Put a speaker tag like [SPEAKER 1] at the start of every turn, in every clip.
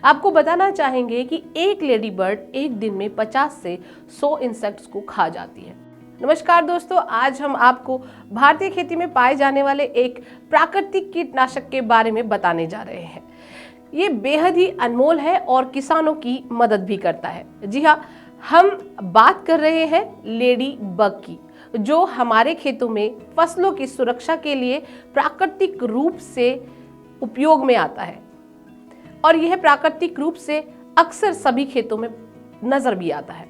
[SPEAKER 1] आपको बताना चाहेंगे कि एक लेडी बर्ड एक दिन में 50 से 100 इंसेक्ट्स को खा जाती है। नमस्कार दोस्तों, आज हम आपको भारतीय खेती में पाए जाने वाले एक प्राकृतिक कीटनाशक के बारे में बताने जा रहे हैं। ये बेहद ही अनमोल है और किसानों की मदद भी करता है। जी हाँ, हम बात कर रहे हैं लेडी बग की, जो हमारे खेतों में फसलों की सुरक्षा के लिए प्राकृतिक रूप से उपयोग में आता है और यह प्राकृतिक रूप से अक्सर सभी खेतों में नजर भी आता है।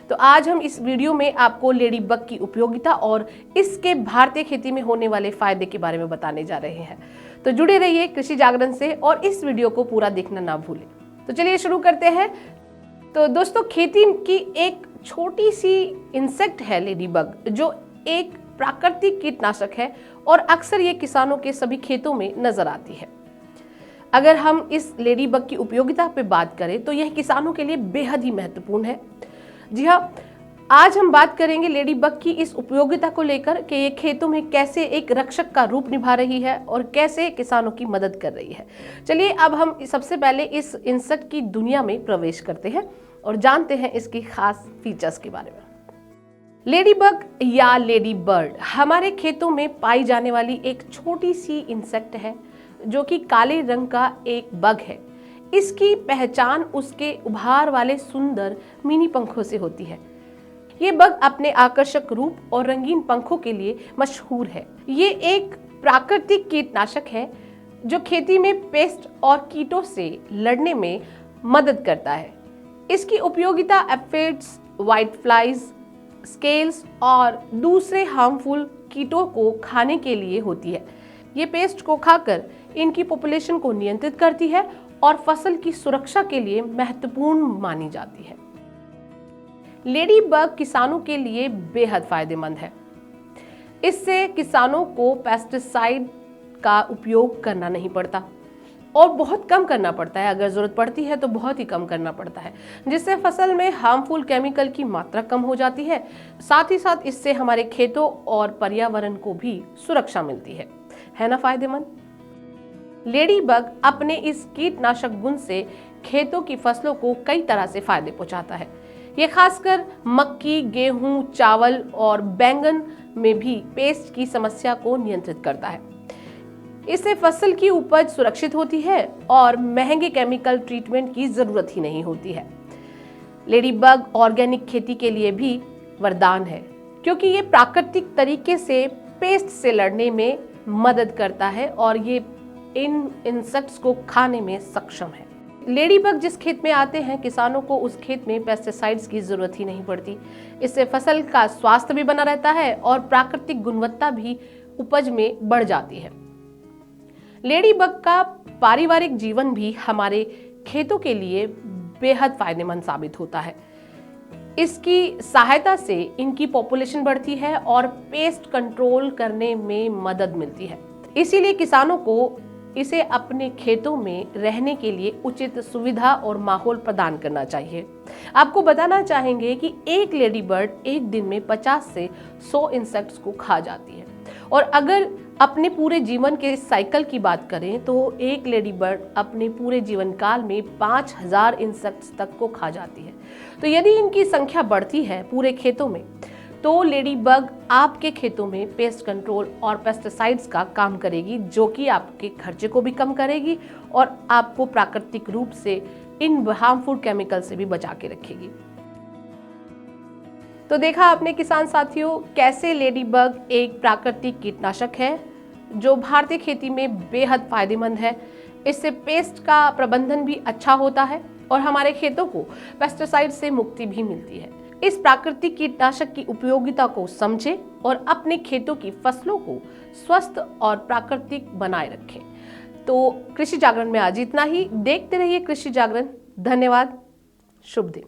[SPEAKER 1] तो आज हम इस वीडियो में आपको लेडी बग की उपयोगिता और इसके भारतीय खेती में होने वाले फायदे के बारे में बताने जा रहे हैं। तो जुड़े रहिए कृषि जागरण से और इस वीडियो को पूरा देखना ना भूलें। तो चलिए शुरू करते हैं। तो दोस्तों, खेती की एक छोटी सी इंसेक्ट है लेडी बग, जो एक प्राकृतिक कीटनाशक है और अक्सर ये किसानों के सभी खेतों में नजर आती है। अगर हम इस लेडी बग की उपयोगिता पे बात करें तो यह किसानों के लिए बेहद ही महत्वपूर्ण है। जी हाँ, आज हम बात करेंगे लेडी बग की इस उपयोगिता को लेकर कि ये खेतों में कैसे एक रक्षक का रूप निभा रही है और कैसे किसानों की मदद कर रही है। चलिए अब हम सबसे पहले इस इंसेक्ट की दुनिया में प्रवेश करते हैं और जानते हैं इसकी खास फीचर्स के बारे में। लेडी बग या लेडी बर्ड हमारे खेतों में पाई जाने वाली एक छोटी सी इंसेक्ट है, जो कि काले रंग का एक बग है। इसकी पहचान उसके उभार वाले सुंदर मिनी पंखों से होती है। ये बग अपने आकर्षक रूप और रंगीन पंखों के लिए मशहूर है। ये एक प्राकृतिक कीटनाशक है जो खेती में पेस्ट और कीटों से लड़ने में मदद करता है। इसकी उपयोगिता एफिड्स, व्हाइट फ्लाइज, स्केल्स और दूसरे हार्मफुल कीटों को खाने के लिए होती है। ये पेस्ट को खाकर इनकी पॉपुलेशन को नियंत्रित करती है और फसल की सुरक्षा के लिए महत्वपूर्ण मानी जाती है। लेडी बग किसानों के लिए बेहद फायदेमंद है। इससे किसानों को पेस्टिसाइड का उपयोग करना नहीं पड़ता और बहुत कम करना पड़ता है। अगर जरूरत पड़ती है तो बहुत ही कम करना पड़ता है, जिससे फसल में हार्मफुल केमिकल की मात्रा कम हो जाती है। साथ ही साथ इससे हमारे खेतों और पर्यावरण को भी सुरक्षा मिलती है ना फायदेमंद। लेडी बग अपने इस कीटनाशक गुण से खेतों की फसलों को कई तरह से फायदे पहुंचाता है। ये खासकर मक्की, गेहूं, चावल और बैंगन में भी पेस्ट की समस्या को नियंत्रित करता है। इससे फसल की उपज सुरक्षित होती है और महंगे केमिकल ट्रीटमेंट की जरूरत ही नहीं होती है। लेडी बग ऑर्गेनिक खेती के लिए भी वरदान है, क्योंकि ये प्राकृतिक तरीके से पेस्ट से लड़ने में मदद करता है और ये इन इंसेक्ट्स को खाने में सक्षम है। लेडी बग जिस खेत में आते हैं, किसानों को उस खेत में पेस्टिसाइड्स की जरूरत ही नहीं पड़ती। इससे फसल का स्वास्थ्य भी बना रहता है और प्राकृतिक गुणवत्ता भी उपज में बढ़ जाती है। लेडी बग का पारिवारिक जीवन भी हमारे खेतों के लिए बेहद फायदेमंद साबित होता है। इसकी सहायता से इनकी पॉपुलेशन बढ़ती है और पेस्ट कंट्रोल करने में मदद मिलती है। इसीलिए किसानों को इसे अपने खेतों में रहने के लिए उचित सुविधा और माहौल प्रदान करना चाहिए। आपको बताना चाहेंगे कि एक लेडी बर्ड एक दिन में 50 से 100 इंसेक्ट्स को खा जाती है और अगर अपने पूरे जीवन के साइकिल की बात करें तो एक लेडी बर्ड अपने पूरे जीवन काल में 5000 इंसेक्ट्स तक को खा जाती है। तो यदि इनकी संख्या बढ़ती है पूरे खेतों में, तो लेडी बग आपके खेतों में पेस्ट कंट्रोल और पेस्टिसाइड्स का काम करेगी, जो कि आपके खर्चे को भी कम करेगी और आपको प्राकृतिक रूप से इन हार्मफुल केमिकल से भी बचा के रखेगी। तो देखा आपने किसान साथियों, कैसे लेडी बग एक प्राकृतिक कीटनाशक है जो भारतीय खेती में बेहद फायदेमंद है। इससे पेस्ट का प्रबंधन भी अच्छा होता है और हमारे खेतों को पेस्टिसाइड से मुक्ति भी मिलती है। इस प्राकृतिक कीटनाशक की उपयोगिता को समझें और अपने खेतों की फसलों को स्वस्थ और प्राकृतिक बनाए रखें। तो कृषि जागरण में आज इतना ही। देखते रहिए कृषि जागरण। धन्यवाद। शुभ दिन।